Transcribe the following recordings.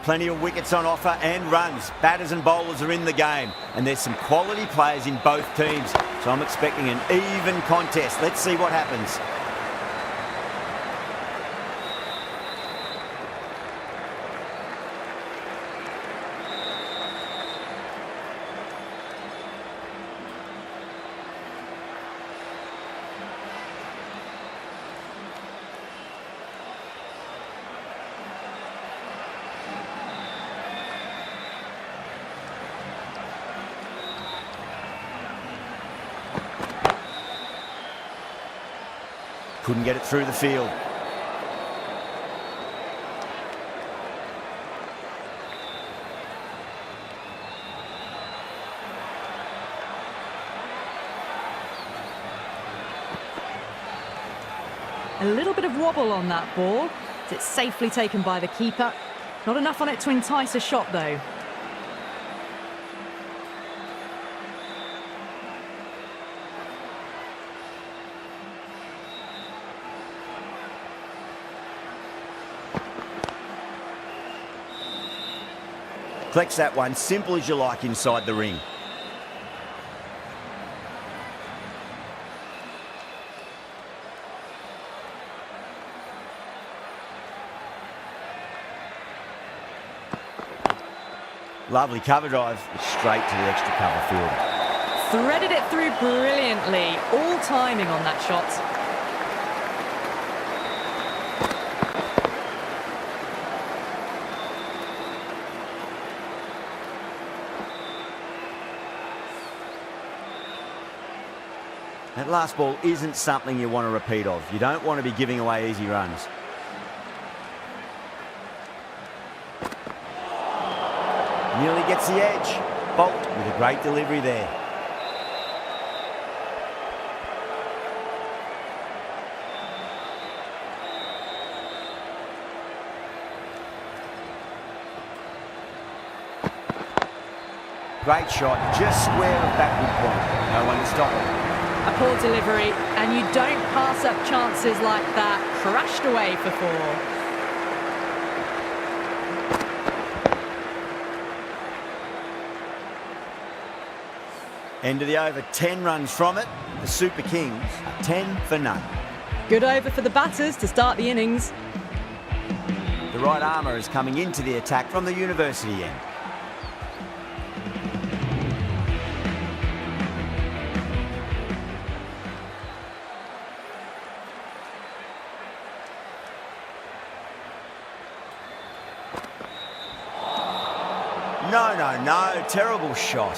Plenty of wickets on offer and runs. Batters and bowlers are in the game, and there's some quality players in both teams. So I'm expecting an even contest. Let's see what happens. Couldn't get it through the field. A little bit of wobble on that ball. It's safely taken by the keeper. Not enough on it to entice a shot, though. Collects that one, simple as you like inside the ring. Lovely cover drive, straight to the extra cover field. Threaded it through brilliantly. All timing on that shot. That last ball isn't something you want to repeat of. You don't want to be giving away easy runs. Nearly gets the edge. Bolt with a great delivery there. Great shot, just square of backward point. No one to stop it. A poor delivery, and you don't pass up chances like that. Crashed away for 4. End of the over, 10 runs from it. The Super Kings are 10 for none. Good over for the batters to start the innings. The right armour is coming into the attack from the University end. No, terrible shot.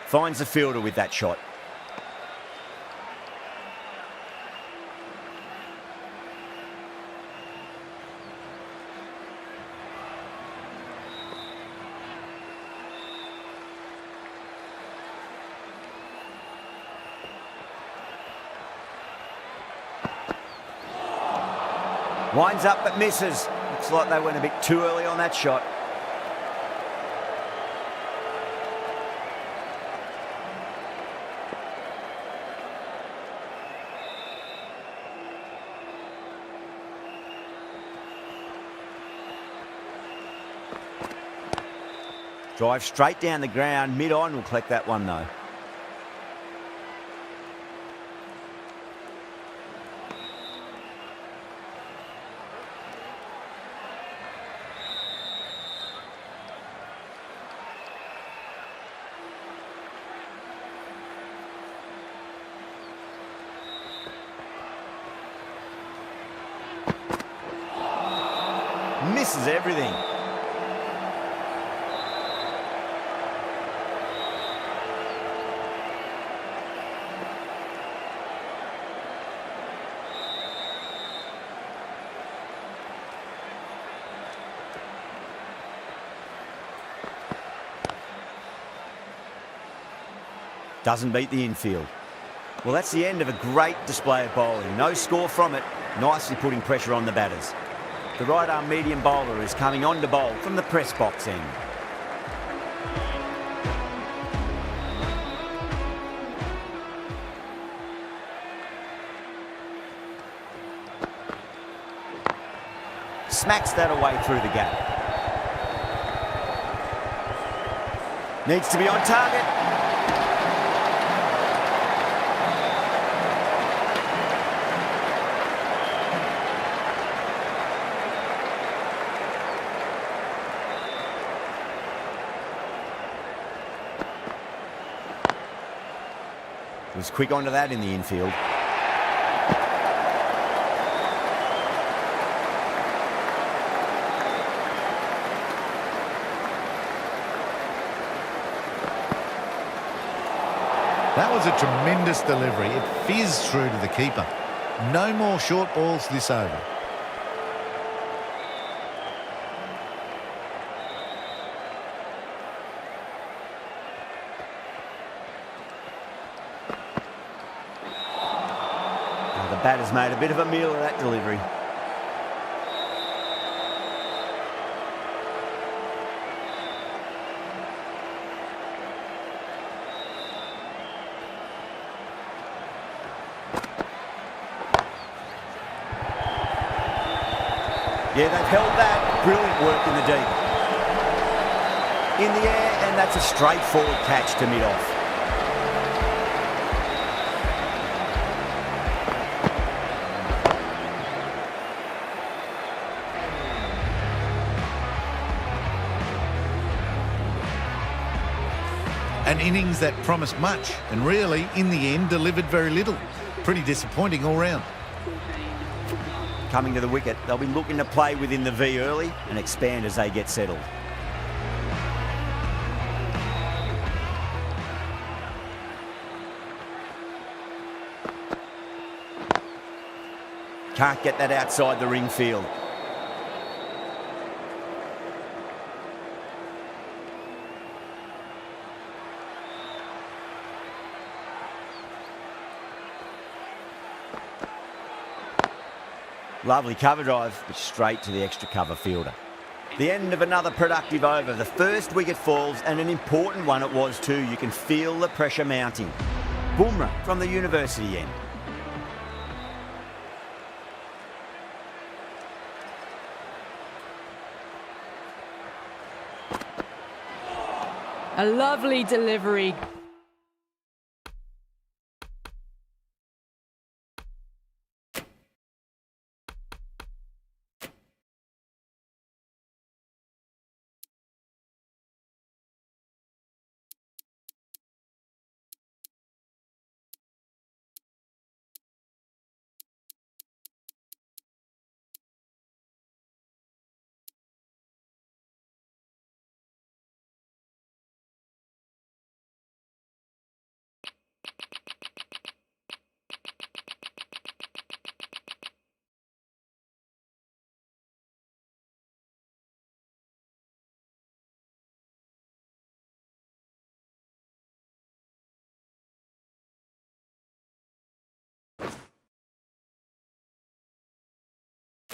Finds the fielder with that shot. Winds up but misses. Looks like they went a bit too early on that shot. Drive straight down the ground, mid-on will collect that one though. Misses everything. Doesn't beat the infield. Well, that's the end of a great display of bowling. No score from it, nicely putting pressure on the batters. The right-arm medium bowler is coming on to bowl from the press box end. Smacks that away through the gap. Needs to be on target. Was quick onto that in the infield. That was a tremendous delivery. It fizzed through to the keeper. No more short balls this over. The batter's made a bit of a meal of that delivery. Yeah, they've held that. Brilliant work in the deep. In the air, and that's a straightforward catch to mid-off. An innings that promised much and really, in the end, delivered very little. Pretty disappointing all round. Coming to the wicket, they'll be looking to play within the V early and expand as they get settled. Can't get that outside the ring field. Lovely cover drive, but straight to the extra cover fielder. The end of another productive over. The first wicket falls, and an important one it was too. You can feel the pressure mounting. Bumrah from the university end. A lovely delivery.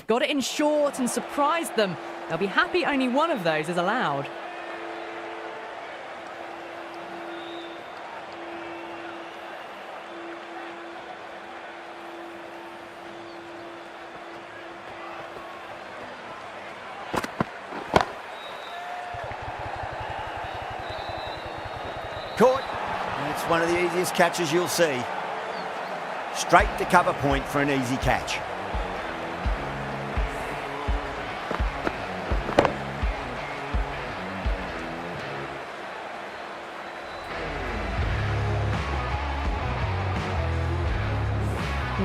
Got it in short and surprised them. They'll be happy only one of those is allowed. Caught. And it's one of the easiest catches you'll see. Straight to cover point for an easy catch.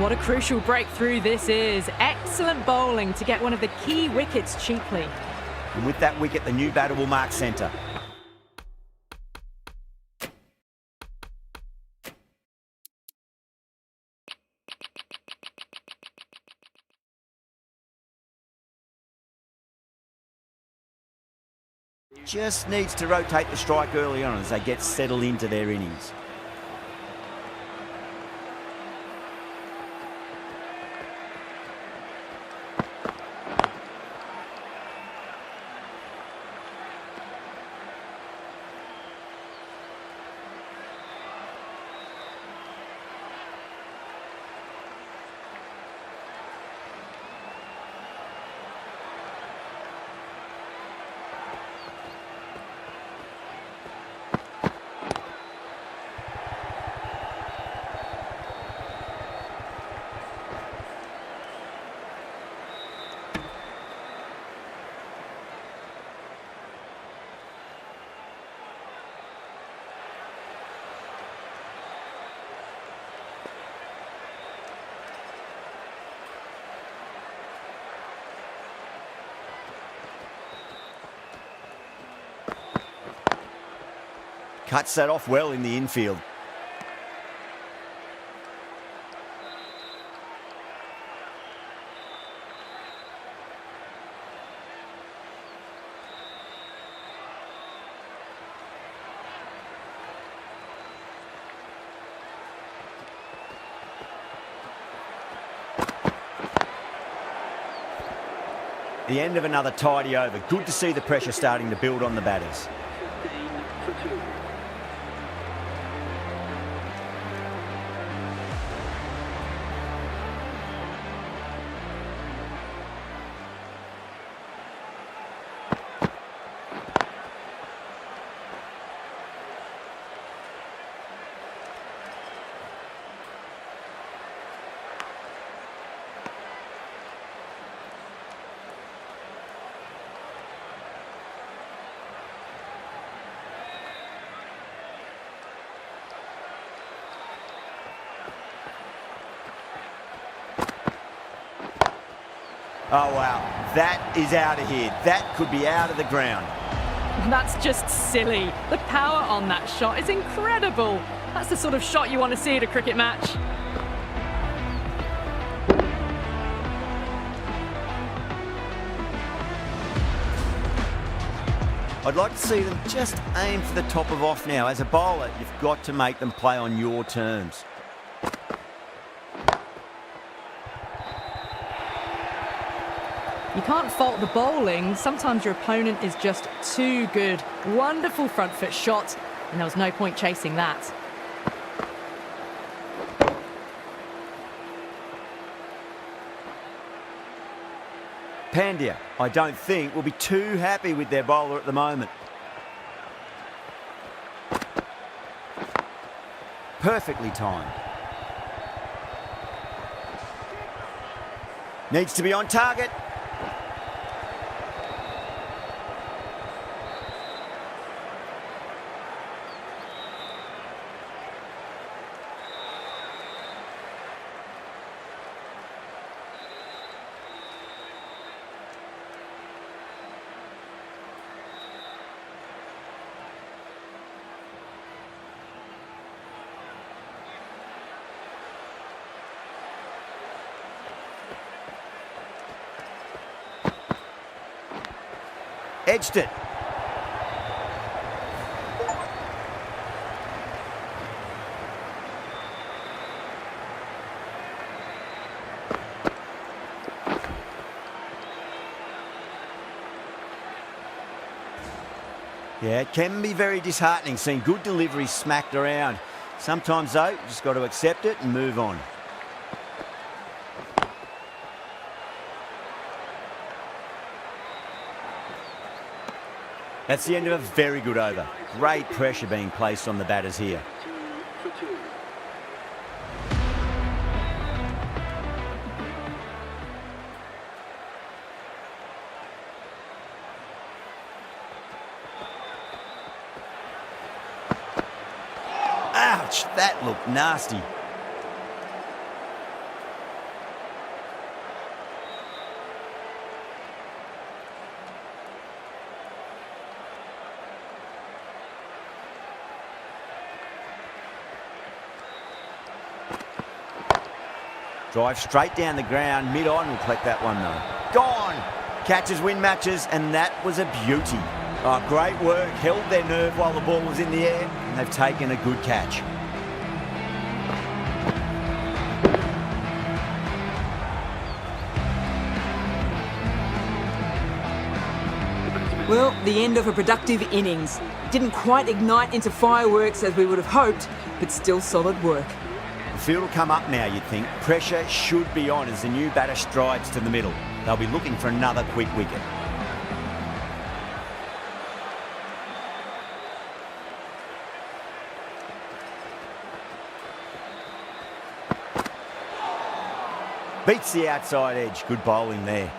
What a crucial breakthrough this is. Excellent bowling to get one of the key wickets cheaply. And with that wicket, the new batter will mark centre. Just needs to rotate the strike early on as they get settled into their innings. Cuts that off well in the infield. The end of another tidy over. Good to see the pressure starting to build on the batters. Oh, wow. That is out of here. That could be out of the ground. That's just silly. The power on that shot is incredible. That's the sort of shot you want to see at a cricket match. I'd like to see them just aim for the top of off now. As a bowler, you've got to make them play on your terms. You can't fault the bowling. Sometimes your opponent is just too good. Wonderful front foot shot, and there was no point chasing that. Pandya, I don't think, will be too happy with their bowler at the moment. Perfectly timed. Needs to be on target. Edged it. Yeah, it can be very disheartening seeing good deliveries smacked around. Sometimes, though, you just got to accept it and move on. That's the end of a very good over. Great pressure being placed on the batters here. Ouch, that looked nasty. Drive straight down the ground, mid-on, will collect that one though. Gone! Catches win matches, and that was a beauty. Oh, great work, held their nerve while the ball was in the air, and they've taken a good catch. Well, the end of a productive innings. Didn't quite ignite into fireworks as we would have hoped, but still solid work. The field will come up now, you'd think. Pressure should be on as the new batter strides to the middle. They'll be looking for another quick wicket. Beats the outside edge. Good bowling there.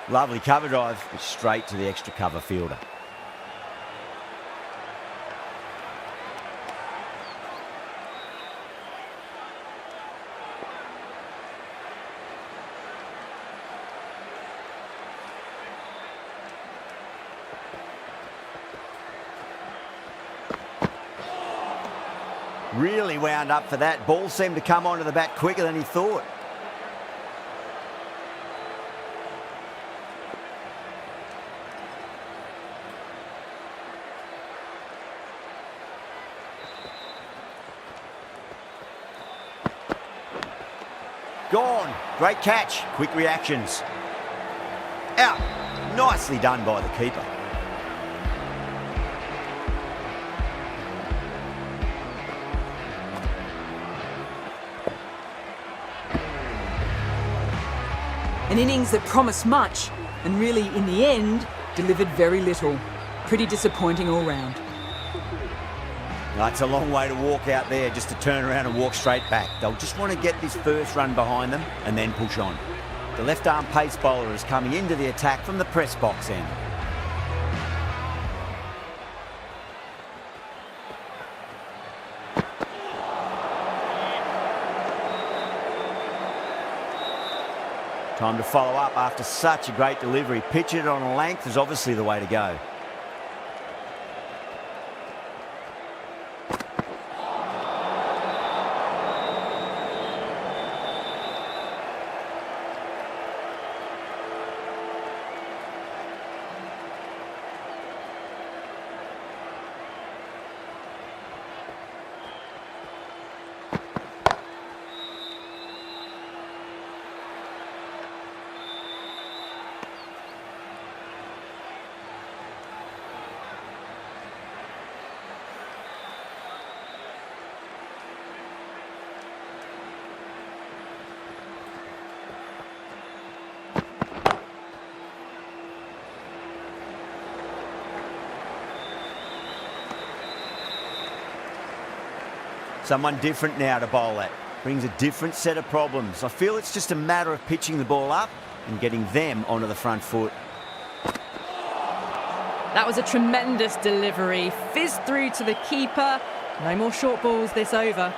Lovely cover drive, straight to the extra cover fielder. Really wound up for that. Ball seemed to come onto the bat quicker than he thought. Gone. Great catch. Quick reactions. Out. Nicely done by the keeper. An innings that promised much and really, in the end, delivered very little. Pretty disappointing all round. It's a long way to walk out there just to turn around and walk straight back. They'll just want to get this first run behind them and then push on. The left-arm pace bowler is coming into the attack from the press box end. Time to follow up after such a great delivery. Pitch it on a length is obviously the way to go. Someone different now to bowl at. Brings a different set of problems. I feel it's just a matter of pitching the ball up and getting them onto the front foot. That was a tremendous delivery. Fizzed through to the keeper. No more short balls this over.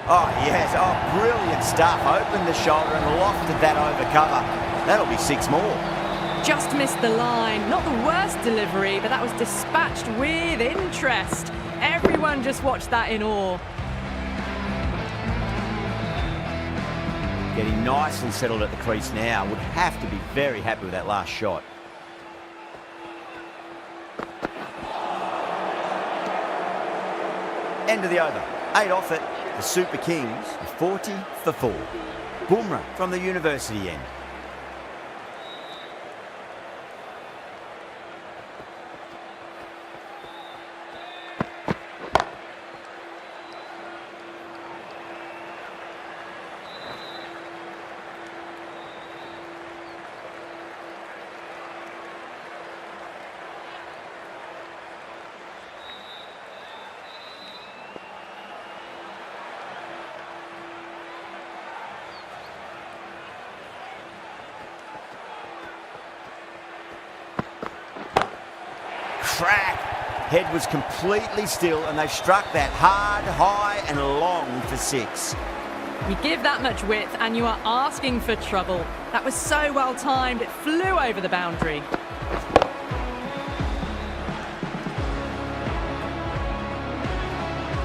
Oh, yes. Oh, brilliant stuff. Opened the shoulder and lofted that over cover. That'll be 6 more. Just missed the line. Not the worst delivery, but that was dispatched with interest. Everyone just watched that in awe. Getting nicely settled at the crease now. Would have to be very happy with that last shot. End of the over. 8 off it. The Super Kings are 40 for 4. Bumrah from the university end. Crack! Head was completely still and they struck that hard, high and long for 6. You give that much width and you are asking for trouble. That was so well timed, it flew over the boundary.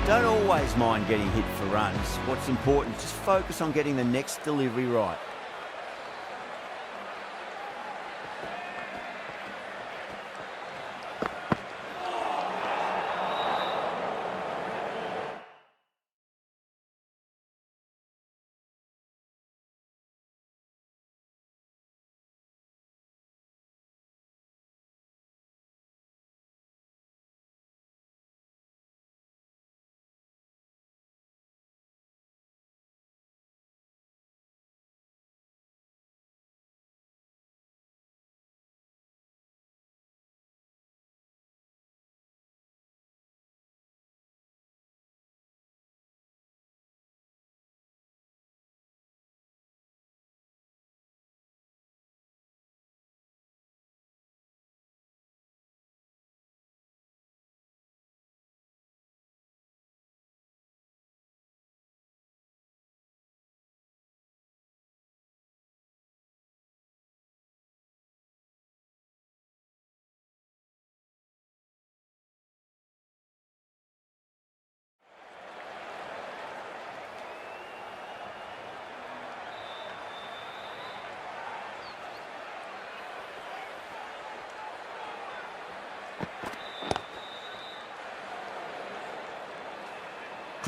Don't always mind getting hit for runs. What's important is just focus on getting the next delivery right.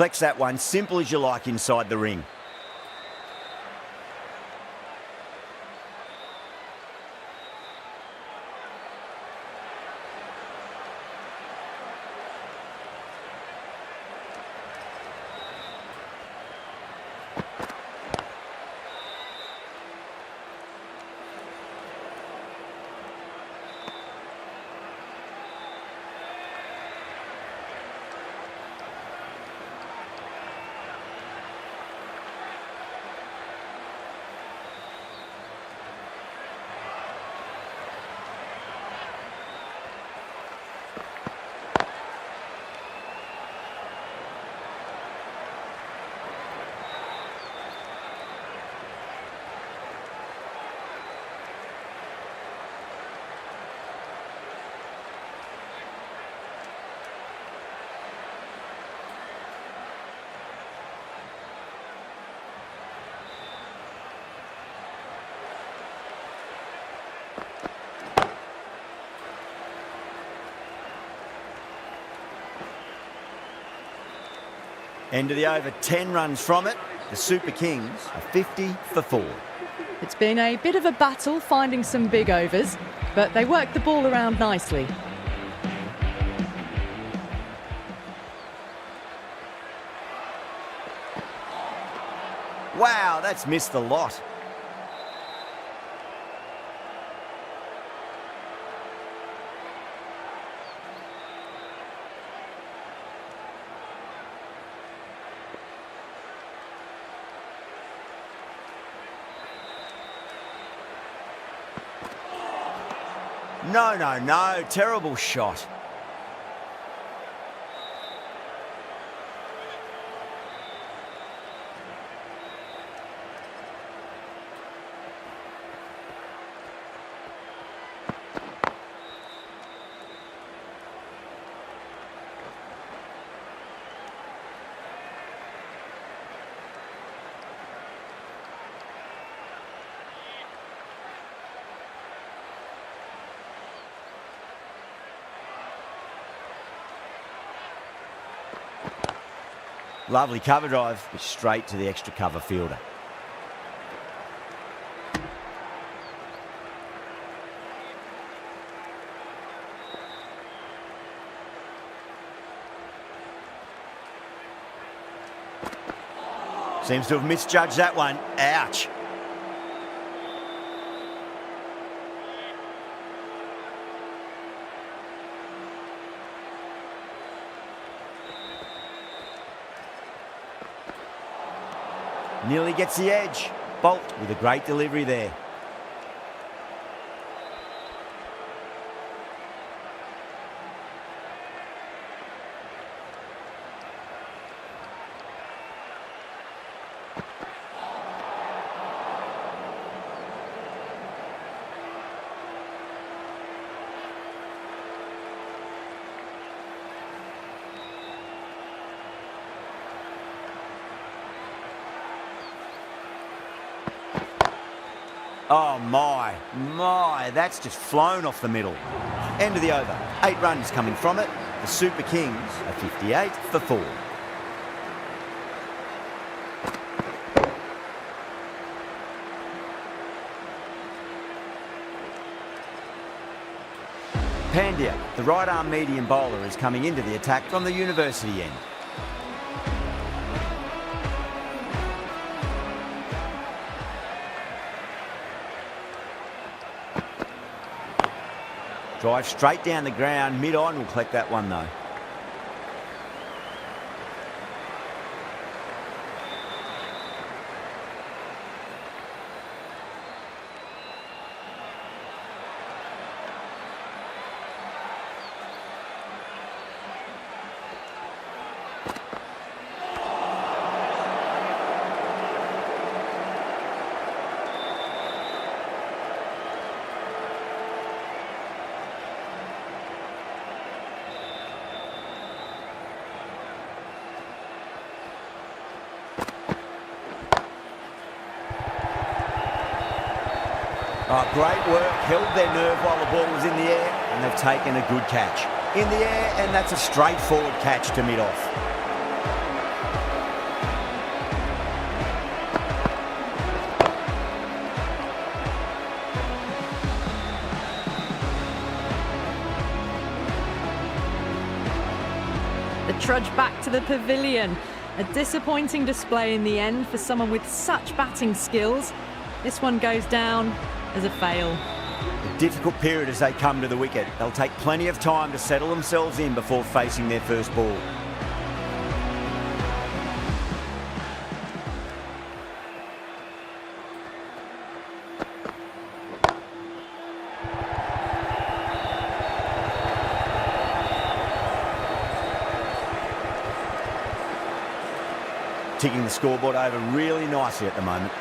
Collects that one, simple as you like inside the ring. End of the over, 10 runs from it. The Super Kings are 50 for 4. It's been a bit of a battle finding some big overs, but they worked the ball around nicely. Wow, that's missed the lot. No, no, no. Terrible shot. Lovely cover drive, straight to the extra cover fielder. Seems to have misjudged that one. Ouch. Nearly gets the edge. Bolt with a great delivery there. Oh my, that's just flown off the middle. End of the over, 8 runs coming from it. The Super Kings are 58 for 4. Pandya, the right arm medium bowler, is coming into the attack from the University end. Drive straight down the ground, mid-on, will collect that one though. Oh, great work, held their nerve while the ball was in the air, and they've taken a good catch. In the air, and that's a straightforward catch to mid-off. trudge back to the pavilion. A disappointing display in the end for someone with such batting skills. This one goes down as a fail. A difficult period as they come to the wicket. They'll take plenty of time to settle themselves in before facing their first ball. Ticking the scoreboard over really nicely at the moment.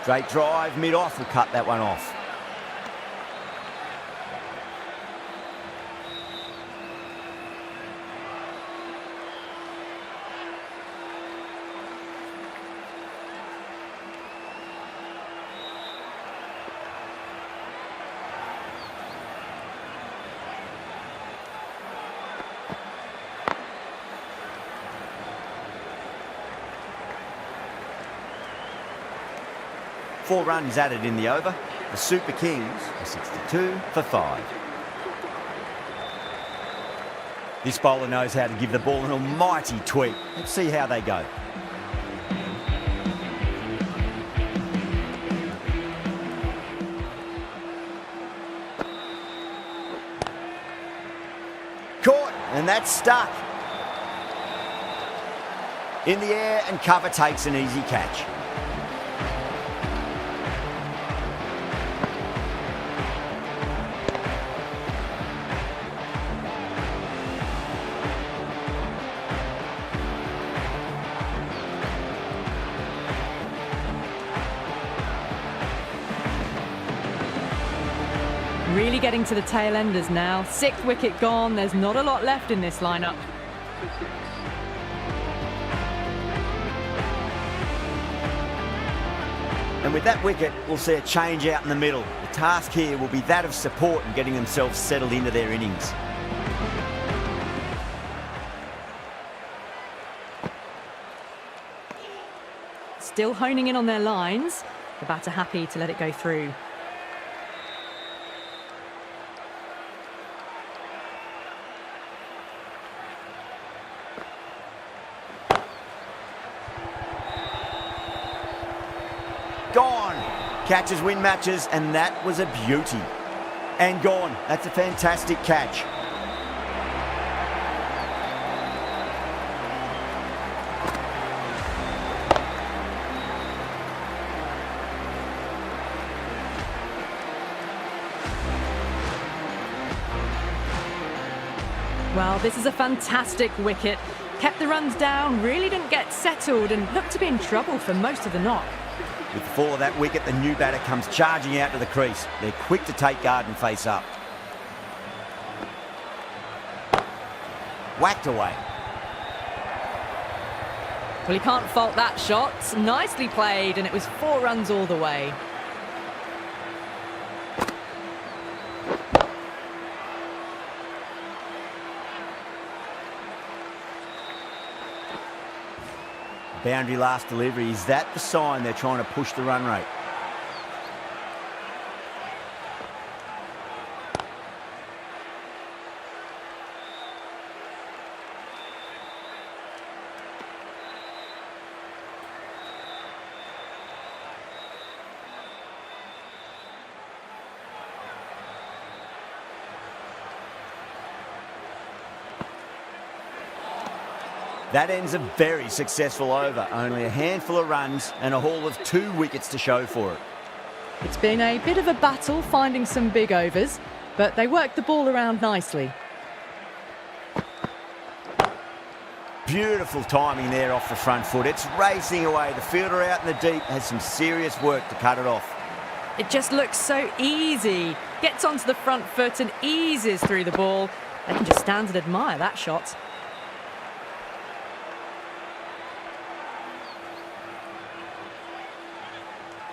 Straight drive, mid-off, will cut that one off. Four runs added in the over. The Super Kings are 62 for 5. This bowler knows how to give the ball an almighty tweak. Let's see how they go. Caught, and that's stuck. In the air, and cover takes an easy catch. Really getting to the tail enders now. 6th wicket gone. There's not a lot left in this lineup. And with that wicket, we'll see a change out in the middle. The task here will be that of support and getting themselves settled into their innings. Still honing in on their lines. The batter happy to let it go through. Gone. Catches win matches, and that was a beauty. And gone. That's a fantastic catch. Well, this is a fantastic wicket. Kept the runs down, really didn't get settled, and looked to be in trouble for most of the knock. With the fall of that wicket, the new batter comes charging out to the crease. They're quick to take guard and face up. Whacked away. Well, you can't fault that shot. Nicely played, and it was 4 runs all the way. Boundary last delivery. Is that the sign they're trying to push the run rate? That ends a very successful over. Only a handful of runs and a haul of 2 wickets to show for it. It's been a bit of a battle finding some big overs, but they worked the ball around nicely. Beautiful timing there off the front foot. It's racing away. The fielder out in the deep has some serious work to cut it off. It just looks so easy. Gets onto the front foot and eases through the ball. They can just stand and admire that shot.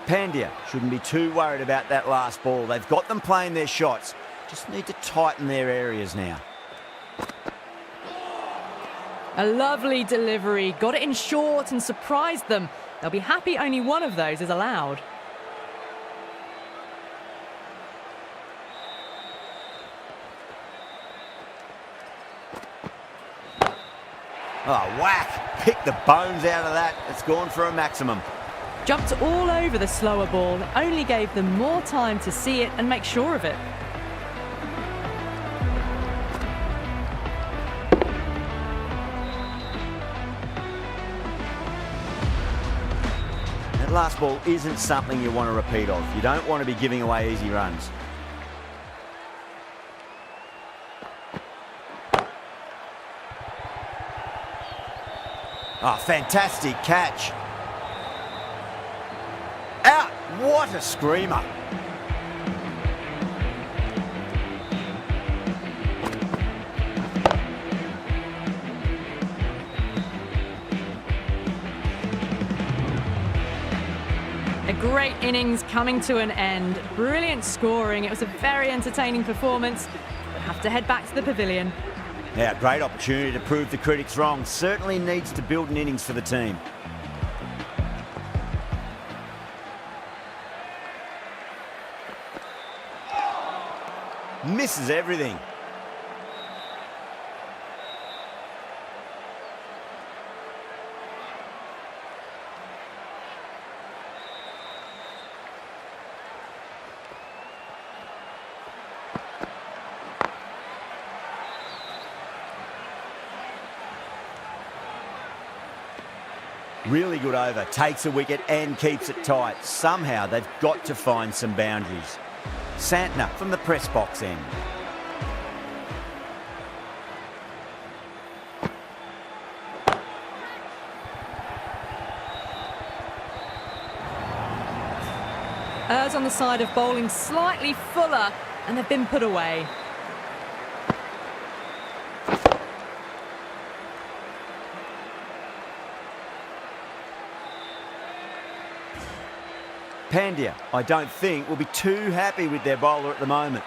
Pandya shouldn't be too worried about that last ball. They've got them playing their shots. Just need to tighten their areas now. A lovely delivery. Got it in short and surprised them. They'll be happy only one of those is allowed. Oh, whack! Pick the bones out of that. It's gone for a maximum. Jumped all over the slower ball, only gave them more time to see it and make sure of it. That last ball isn't something you want to repeat of. You don't want to be giving away easy runs. Oh, fantastic catch. Out! What a screamer. A great innings coming to an end. Brilliant scoring. It was a very entertaining performance. We'll have to head back to the pavilion. Yeah, great opportunity to prove the critics wrong. Certainly needs to build an innings for the team. Misses everything. Really good over, takes a wicket and keeps it tight. Somehow they've got to find some boundaries. Santner from the press box end. Errs on the side of bowling slightly fuller, and they've been put away. Pandya, I don't think, will be too happy with their bowler at the moment.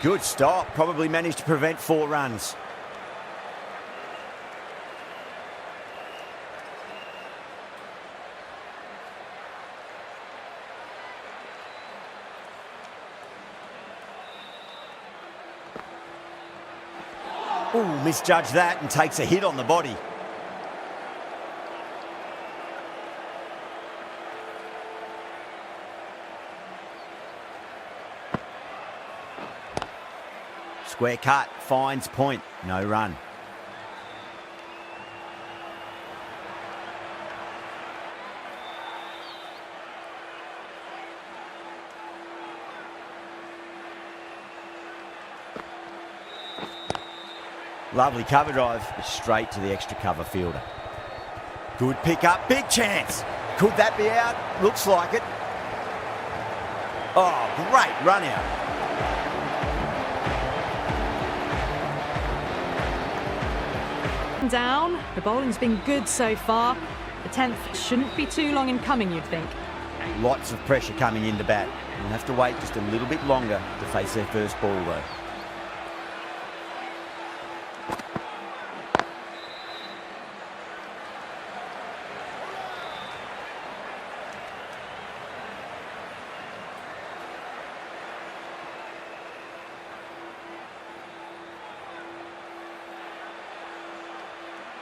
Good stop, probably managed to prevent 4 runs. Ooh, misjudged that and takes a hit on the body. Square cut, finds point, no run. Lovely cover drive, straight to the extra cover fielder. Good pick up, big chance. Could that be out? Looks like it. Oh, great run out. Down. The bowling's been good so far. The 10th shouldn't be too long in coming, you'd think. Lots of pressure coming into bat. They'll have to wait just a little bit longer to face their first ball though.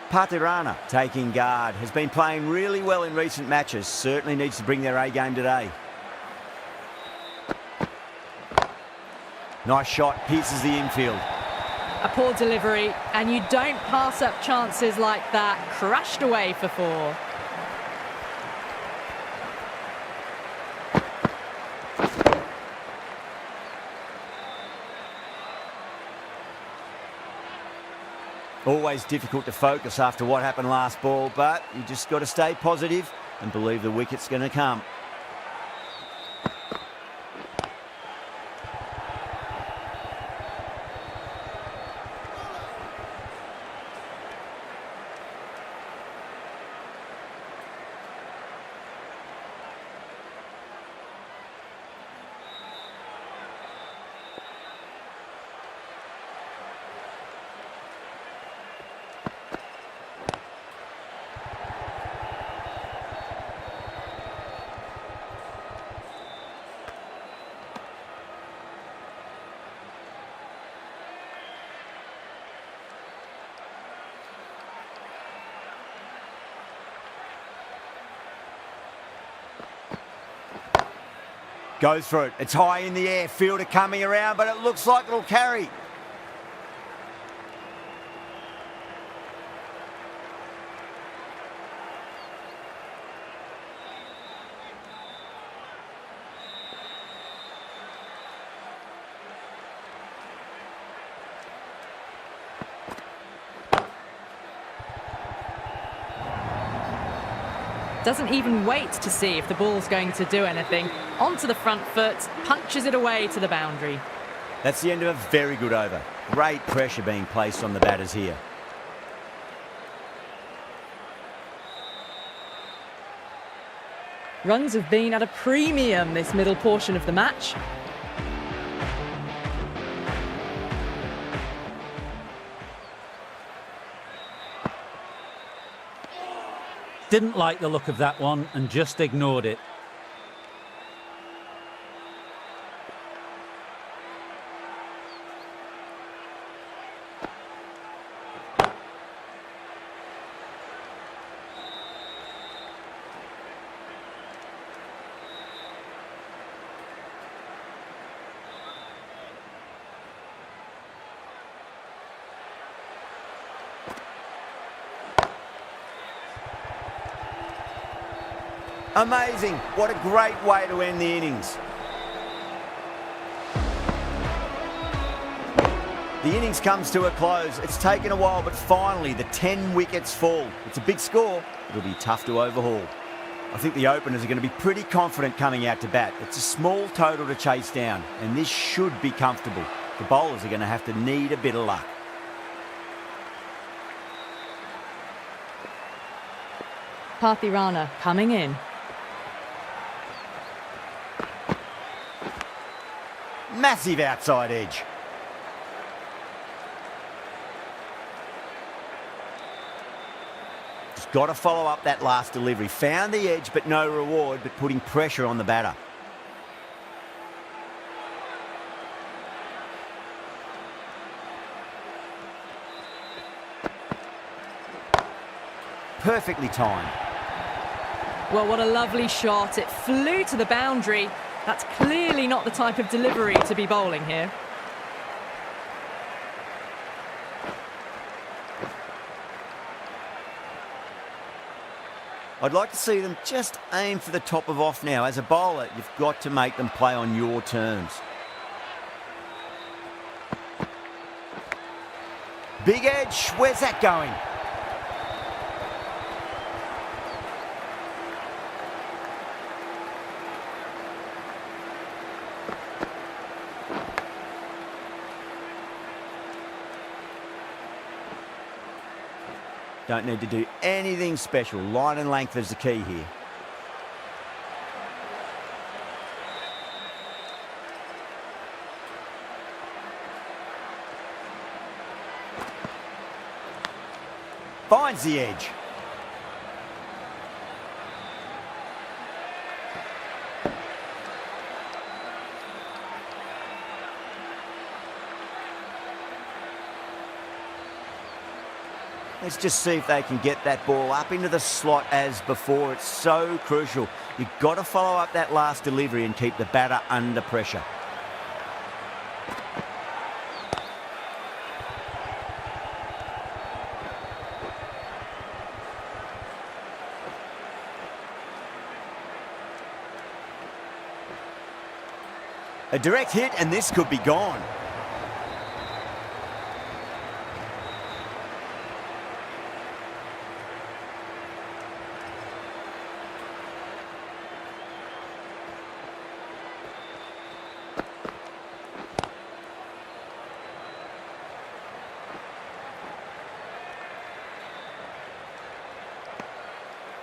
Patirana taking guard, has been playing really well in recent matches, certainly needs to bring their A game today. Nice shot, pierces the infield. A poor delivery, and you don't pass up chances like that. Crashed away for 4. Always difficult to focus after what happened last ball, but you just got to stay positive and believe the wicket's going to come. Goes for it. It's high in the air. Fielder coming around, but it looks like it'll carry. Doesn't even wait to see if the ball's going to do anything. Onto the front foot, punches it away to the boundary. That's the end of a very good over. Great pressure being placed on the batters here. Runs have been at a premium this middle portion of the match. Didn't like the look of that one and just ignored it. Amazing. What a great way to end the innings. The innings comes to a close. It's taken a while, but finally the 10 wickets fall. It's a big score. It'll be tough to overhaul. I think the openers are going to be pretty confident coming out to bat. It's a small total to chase down, and this should be comfortable. The bowlers are going to have to need a bit of luck. Pathirana coming in. Massive outside edge. Just got to follow up that last delivery. Found the edge, but no reward, but putting pressure on the batter. Perfectly timed. Well, what a lovely shot. It flew to the boundary. That's clearly not the type of delivery to be bowling here. I'd like to see them just aim for the top of off now. As a bowler, you've got to make them play on your terms. Big edge. Where's that going? Don't need to do anything special. Line and length is the key here. Finds the edge. Let's just see if they can get that ball up into the slot as before. It's so crucial. You've got to follow up that last delivery and keep the batter under pressure. A direct hit and this could be gone.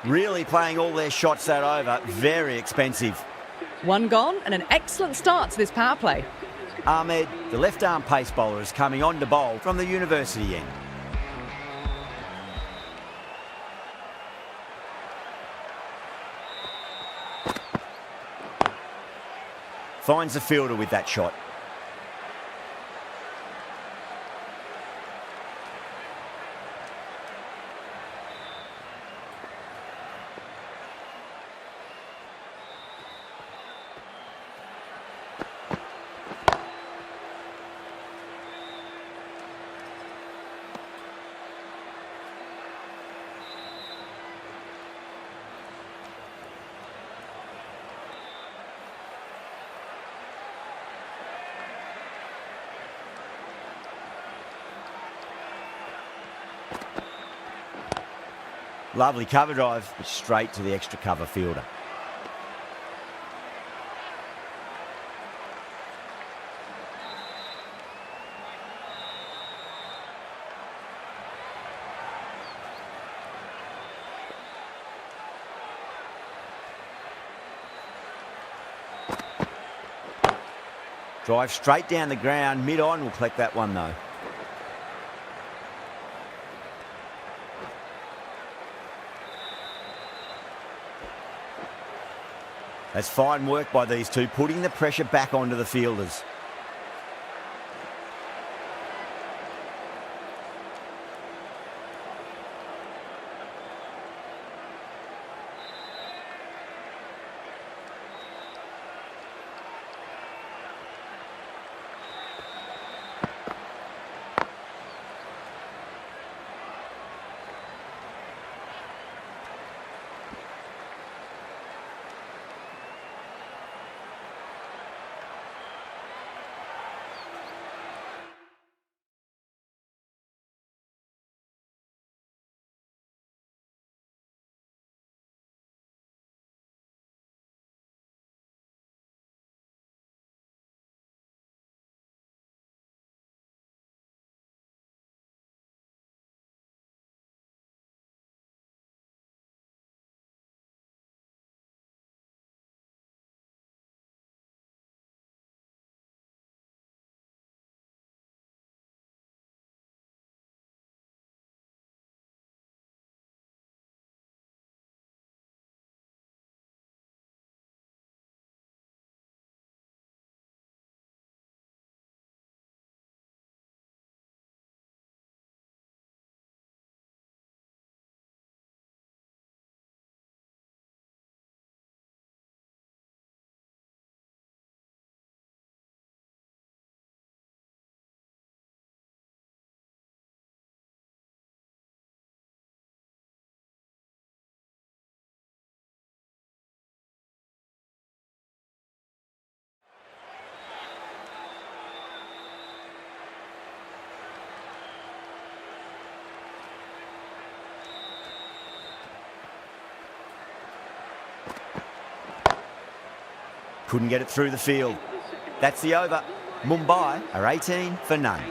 Really playing all their shots that over. Very expensive. One gone and an excellent start to this power play. Ahmed, the left-arm pace bowler, is coming on to bowl from the university end. Finds the fielder with that shot. Lovely cover drive, but straight to the extra cover fielder. Drive straight down the ground, mid-on will collect that one though. That's fine work by these two, putting the pressure back onto the fielders. Couldn't get it through the field. That's the over. Mumbai are 18 for none.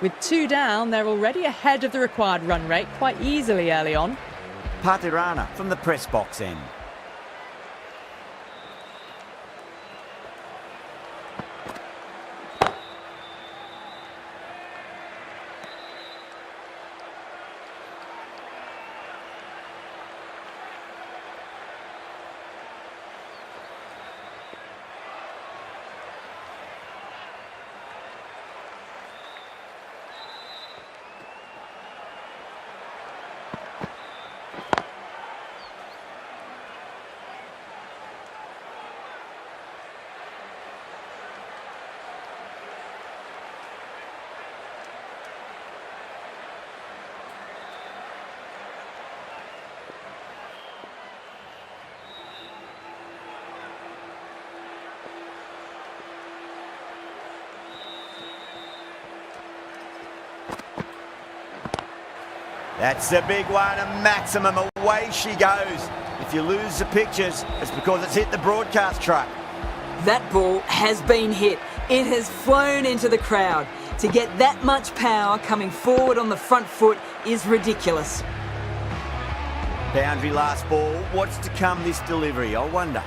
With 2 down, they're already ahead of the required run rate quite easily early on. Patirana from the press box end. That's a big one, a maximum. Away she goes. If you lose the pictures, it's because it's hit the broadcast truck. That ball has been hit. It has flown into the crowd. To get that much power coming forward on the front foot is ridiculous. Boundary last ball. What's to come this delivery, I wonder.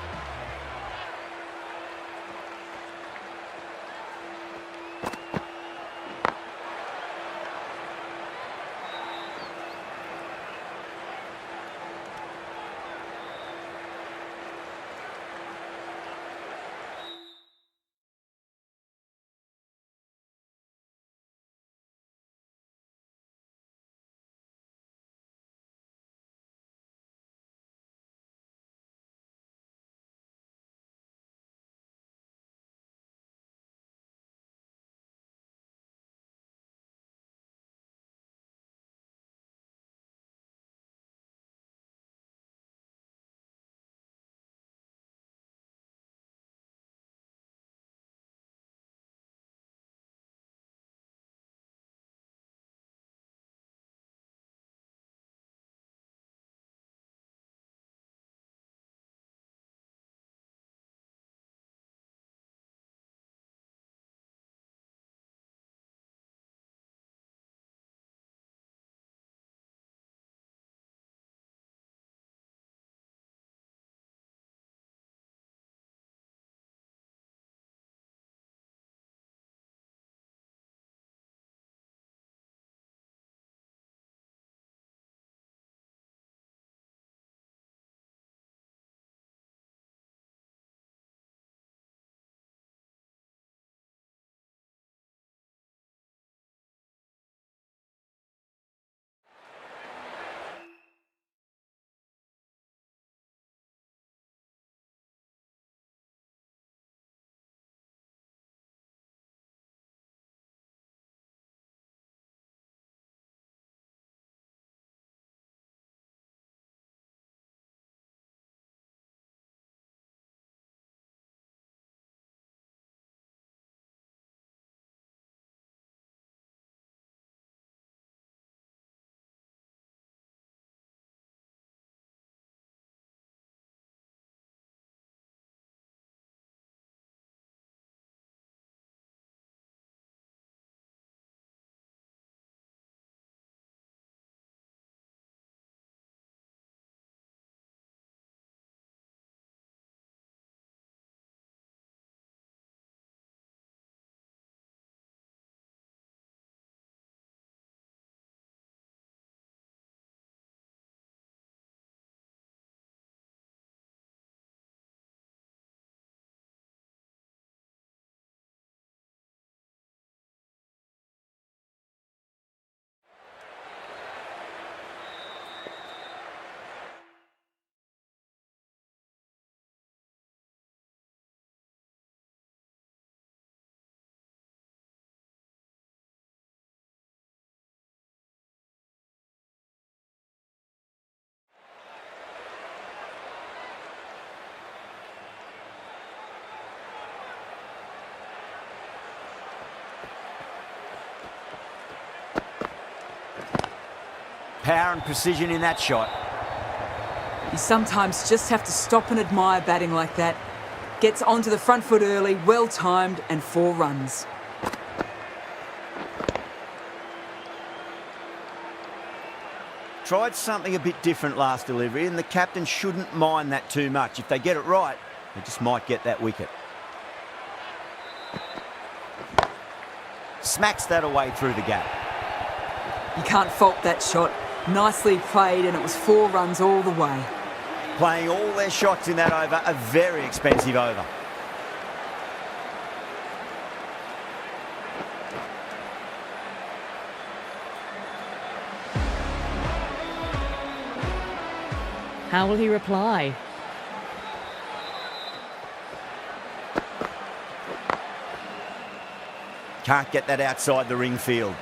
Power and precision in that shot. You sometimes just have to stop and admire batting like that. Gets onto the front foot early, well timed, and 4 runs. Tried something a bit different last delivery, and the captain shouldn't mind that too much. If they get it right, they just might get that wicket. Smacks that away through the gap. You can't fault that shot. Nicely played, and it was 4 runs all the way. Playing all their shots in that over, a very expensive over. How will he reply? Can't get that outside the ring field.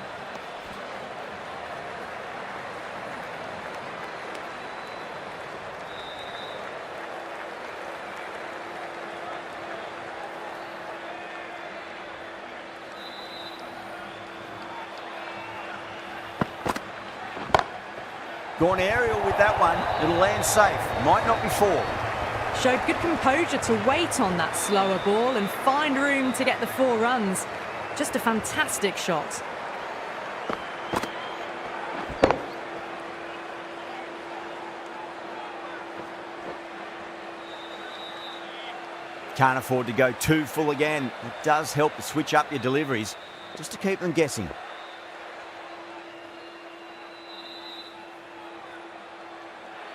Gone aerial with that one. It'll land safe. Might not be 4. Showed good composure to wait on that slower ball and find room to get the 4 runs. Just a fantastic shot. Can't afford to go too full again. It does help to switch up your deliveries, just to keep them guessing.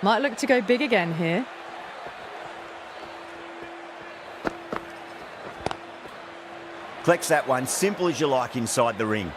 Might look to go big again here. Collects that one, simple as you like inside the ring.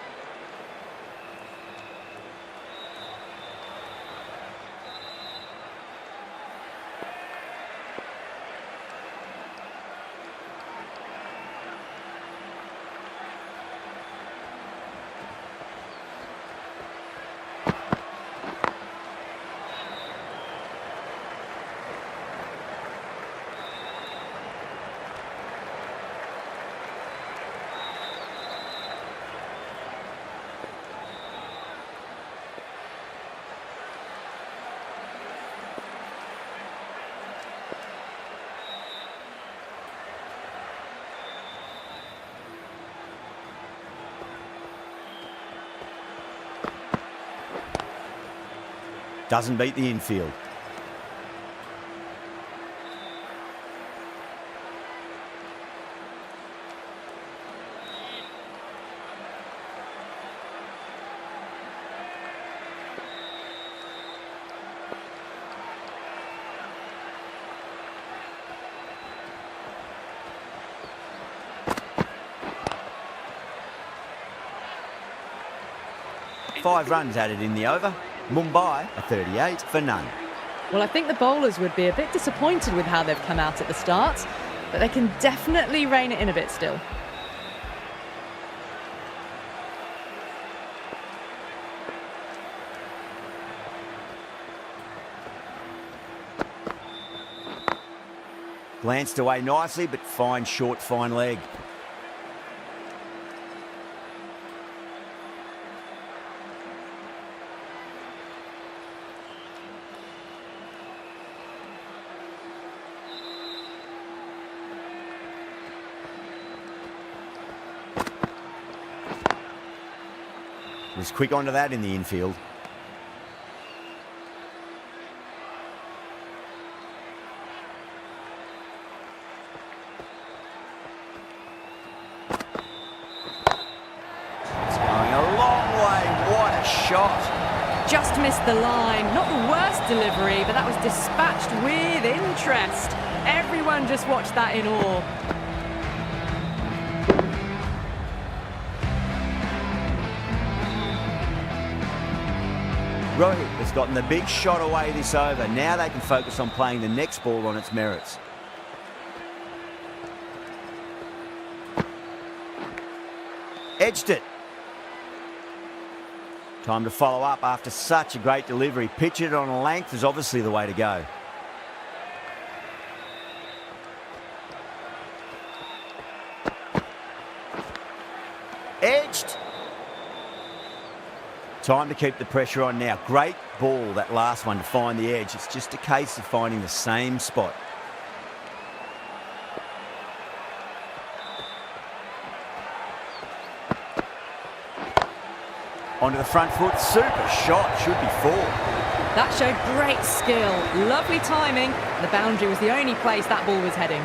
Doesn't beat the infield. Five runs added in the over. Mumbai a 38 for none. Well, I think the bowlers would be a bit disappointed with how they've come out at the start, but they can definitely rein it in a bit still. Glanced away nicely, but fine short, fine leg. Was quick onto that in the infield. It's going a long way. What a shot. Just missed the line. Not the worst delivery, but that was dispatched with interest. Everyone just watched that in awe. Rohit has gotten the big shot away this over. Now they can focus on playing the next ball on its merits. Edged it. Time to follow up after such a great delivery. Pitch it on a length is obviously the way to go. Edged. Time to keep the pressure on now. Great ball, that last one, to find the edge. It's just a case of finding the same spot. Onto the front foot. Super shot. Should be 4. That showed great skill, lovely timing. The boundary was the only place that ball was heading.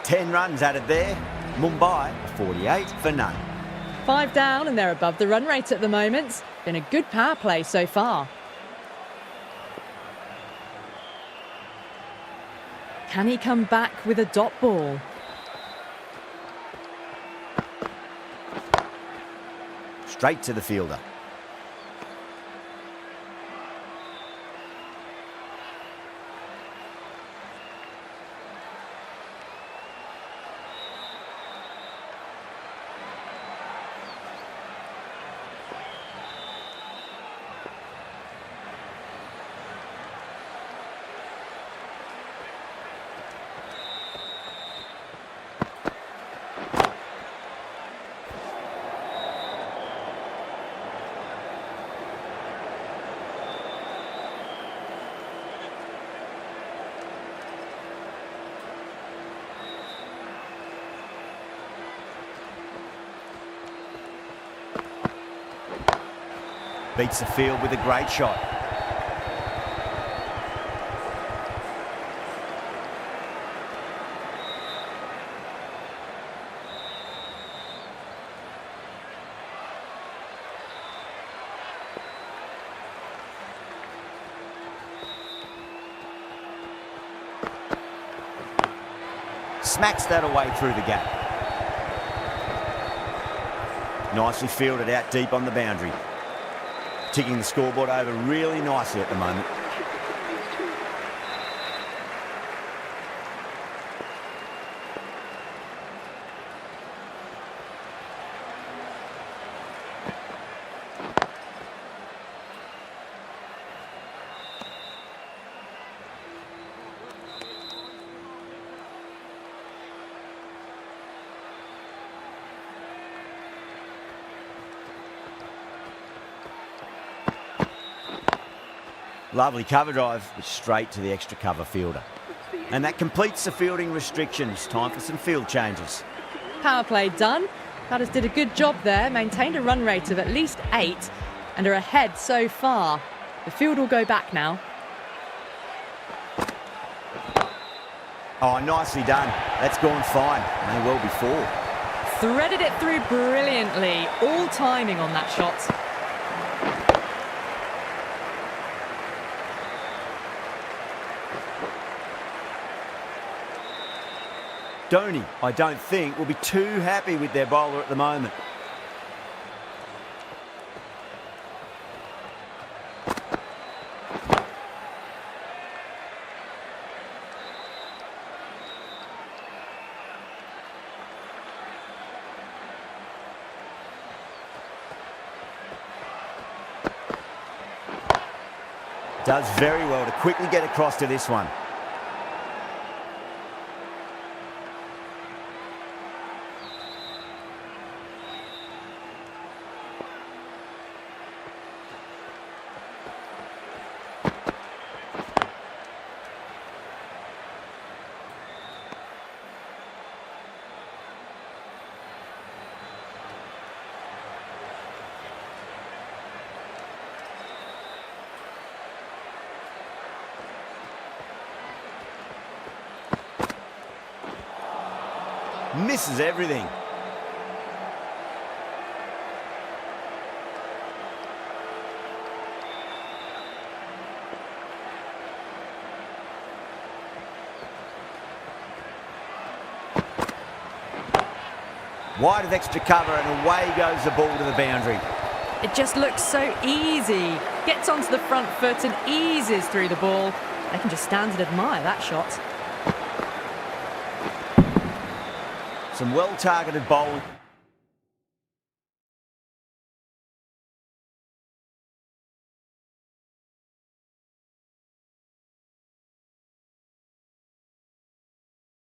Ten runs added there. Mumbai 48 for none. 5 down and they're above the run rate at the moment. Been a good power play so far. Can he come back with a dot ball? Straight to the fielder. Beats the field with a great shot. Smacks that away through the gap. Nicely fielded out deep on the boundary. Ticking the scoreboard over really nicely at the moment. Lovely cover drive, but straight to the extra cover fielder. And that completes the fielding restrictions. Time for some field changes. Power play done. Batters did a good job there, maintained a run rate of at least 8 and are ahead so far. The field will go back now. Oh, nicely done. That's gone fine. May well be 4. Threaded it through brilliantly. All timing on that shot. Dhoni, I don't think, will be too happy with their bowler at the moment. Does very well to quickly get across to this one. Misses everything. Wide of extra cover and away goes the ball to the boundary. It just looks so easy. Gets onto the front foot and eases through the ball. They can just stand and admire that shot. Some well-targeted bowling.